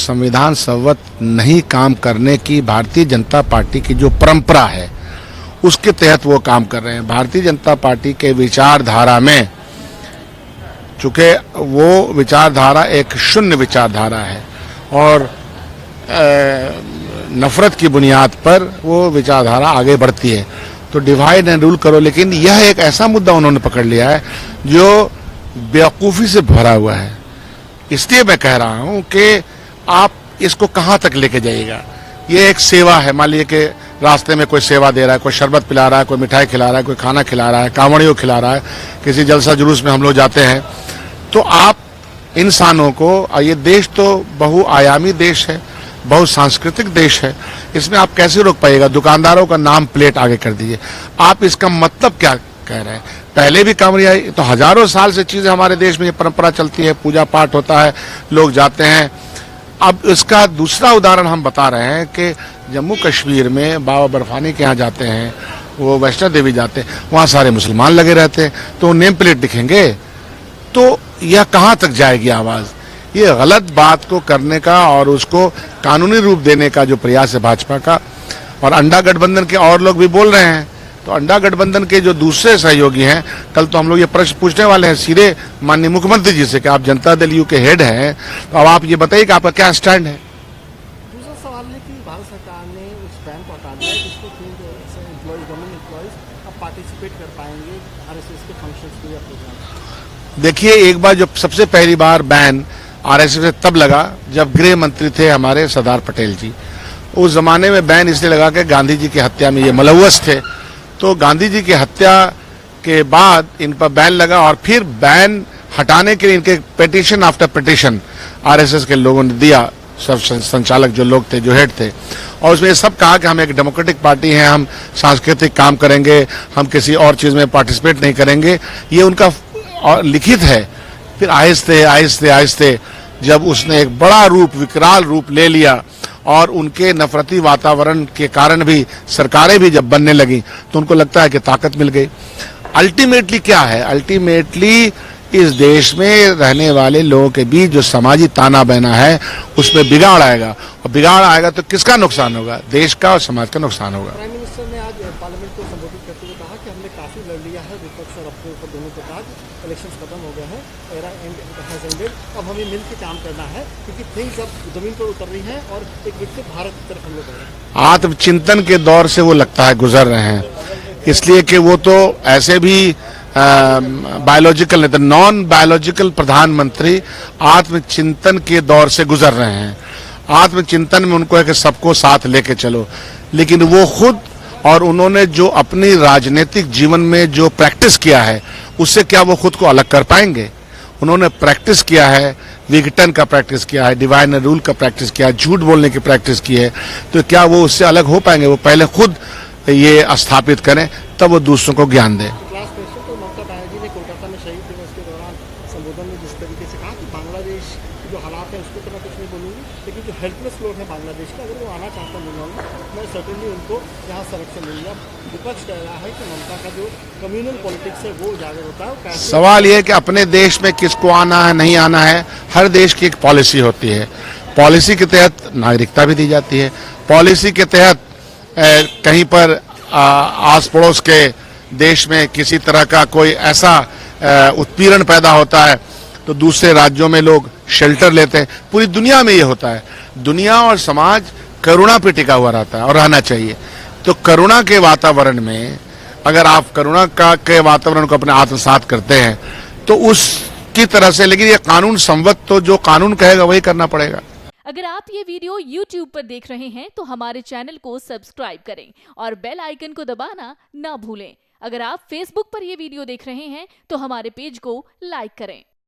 संविधान सम्मत नहीं काम करने की भारतीय जनता पार्टी की जो परंपरा है उसके तहत वो काम कर रहे हैं। भारतीय जनता पार्टी के विचारधारा में, चूंकि वो विचारधारा एक शून्य विचारधारा है और नफरत की बुनियाद पर वो विचारधारा आगे बढ़ती है, तो डिवाइड एंड रूल करो। लेकिन यह एक ऐसा मुद्दा उन्होंने पकड़ लिया है जो बेवकूफ़ी से भरा हुआ है। इसलिए मैं कह रहा हूं कि आप इसको कहां तक लेके जाइएगा। ये एक सेवा है, मान लीजिए कि रास्ते में कोई सेवा दे रहा है, कोई शरबत पिला रहा है, कोई मिठाई खिला रहा है, कोई खाना खिला रहा है, कांवड़ियों खिला रहा है, किसी जलसा जुलूस में हम लोग जाते हैं, तो आप इंसानों को, ये देश तो बहुआयामी देश है, बहुत सांस्कृतिक देश है, इसमें आप कैसे रोक पाइएगा। दुकानदारों का नाम प्लेट आगे कर दीजिए। आप इसका मतलब क्या कह रहे हैं? पहले भी कांवड़िया तो हजारों साल से चीजें हमारे देश में ये परंपरा चलती है, पूजा पाठ होता है, लोग जाते हैं। अब इसका दूसरा उदाहरण हम बता रहे हैं कि जम्मू कश्मीर में बाबा बर्फानी के यहाँ जाते हैं, वो वैष्णो देवी जाते हैं, वहाँ सारे मुसलमान लगे रहते हैं, तो नेम प्लेट दिखेंगे। तो यह कहाँ तक जाएगी आवाज? ये गलत बात को करने का और उसको कानूनी रूप देने का जो प्रयास है भाजपा का। और अंडा गठबंधन के और लोग भी बोल रहे हैं, तो अंडा गठबंधन के जो दूसरे सहयोगी हैं, कल तो हम लोग ये प्रश्न पूछने वाले हैं सीधे माननीय मुख्यमंत्री जी से कि आप जनता दल यू के हेड हैं, तो अब आप ये बताइए कि आपका क्या स्टैंड है। दूसरा सवाल है कि भारत सरकार ने उस बैन को हटा दिया जिसको गवर्नमेंट एम्प्लॉयज अब पार्टिसिपेट कर पाएंगे आरएसएस के फंक्शंस में या प्रोग्राम। देखिए, एक बार जो सबसे पहली बार बैन आरएसएस से तब लगा जब गृह मंत्री थे हमारे सरदार पटेल जी। उस जमाने में बैन इसलिए लगा कि गांधी जी की हत्या में ये मुलव्वस थे, तो गांधी जी की हत्या के बाद इन पर बैन लगा और फिर बैन हटाने के लिए इनके पिटीशन आफ्टर पिटीशन आरएसएस के लोगों ने दिया, सब संचालक जो लोग थे, जो हेड थे, और उसमें सब कहा कि हम एक डेमोक्रेटिक पार्टी हैं, हम सांस्कृतिक काम करेंगे, हम किसी और चीज में पार्टिसिपेट नहीं करेंगे, ये उनका लिखित है। फिर आहिस्ते आहिस्ते आहिस्ते जब उसने एक बड़ा रूप, विकराल रूप ले लिया और उनके नफरती वातावरण के कारण भी सरकारें भी जब बनने लगी तो उनको लगता है कि ताकत मिल गई। अल्टीमेटली क्या है? अल्टीमेटली इस देश में रहने वाले लोगों के बीच जो समाजी ताना बहना है उसमें बिगाड़ आएगा, और बिगाड़ आएगा तो किसका नुकसान होगा? देश का और समाज का नुकसान होगा। प्राइम मिनिस्टर ने आज पार्लियामेंट को संबोधित करते हुए कहा कि हमने काफी लड़ लिया है, विपक्ष और अपने ऊपर दोनों के बाद इलेक्शंस खत्म हो गए हैं, एरा हैज एंडेड, अब हमें मिलकर काम करना है क्योंकि थिंग्स अब जमीन पर उतर रही हैं और एक विकसित भारत की तरफ हम लोग बढ़ रहे हैं। आत्मचिंतन के दौर से वो लगता है गुजर रहे हैं, इसलिए कि वो तो ऐसे भी बायोलॉजिकल नहीं तो नॉन बायोलॉजिकल प्रधानमंत्री आत्मचिंतन के दौर से गुजर रहे हैं। आत्मचिंतन में उनको है कि सबको साथ लेके चलो, लेकिन वो खुद और उन्होंने जो अपनी राजनीतिक जीवन में जो प्रैक्टिस किया है उससे क्या वो खुद को अलग कर पाएंगे? उन्होंने प्रैक्टिस किया है, विघटन का प्रैक्टिस किया है, डिवाइड एंड रूल का प्रैक्टिस किया है, झूठ बोलने की प्रैक्टिस की है, तो क्या वो उससे अलग हो पाएंगे? वो पहले खुद ये स्थापित करें तब वो दूसरों को ज्ञान दें। ममता बनर्जी ने कोलकाता में शहीद दिवस के दौरान संबोधन में जिस तरीके से कहा कि बांग्लादेश की जो हालात है उसको तो मैं कुछ नहीं बोलूंगी, लेकिन जो हेल्पलेस लोग हैं बांग्लादेश के, अगर वो आना चाहते हैं मैं सर्टेनली उनको यहाँ संरक्षण मिलेगा। विपक्ष कह रहा है कि ममता का जो कम्युनल पॉलिटिक्स है वो उजागर होता है। सवाल ये है कि अपने देश में किसको आना है, नहीं आना है, हर देश की एक पॉलिसी होती है। पॉलिसी के तहत नागरिकता भी दी जाती है। पॉलिसी के तहत कहीं पर आस पड़ोस के देश में किसी तरह का कोई ऐसा उत्पीड़न पैदा होता है तो दूसरे राज्यों में लोग शेल्टर लेते हैं। पूरी दुनिया में ये होता है। दुनिया और समाज करुणा पे टिका हुआ रहता है और रहना चाहिए। तो करुणा के वातावरण में अगर आप करुणा के वातावरण को अपने आत्मसात करते हैं तो उसकी तरह से, लेकिन ये कानून संवत तो जो कानून कहेगा वही करना पड़ेगा। अगर आप ये वीडियो YouTube पर देख रहे हैं तो हमारे चैनल को सब्सक्राइब करें और बेल आइकन को दबाना ना भूलें। अगर आप Facebook पर ये वीडियो देख रहे हैं तो हमारे पेज को लाइक करें।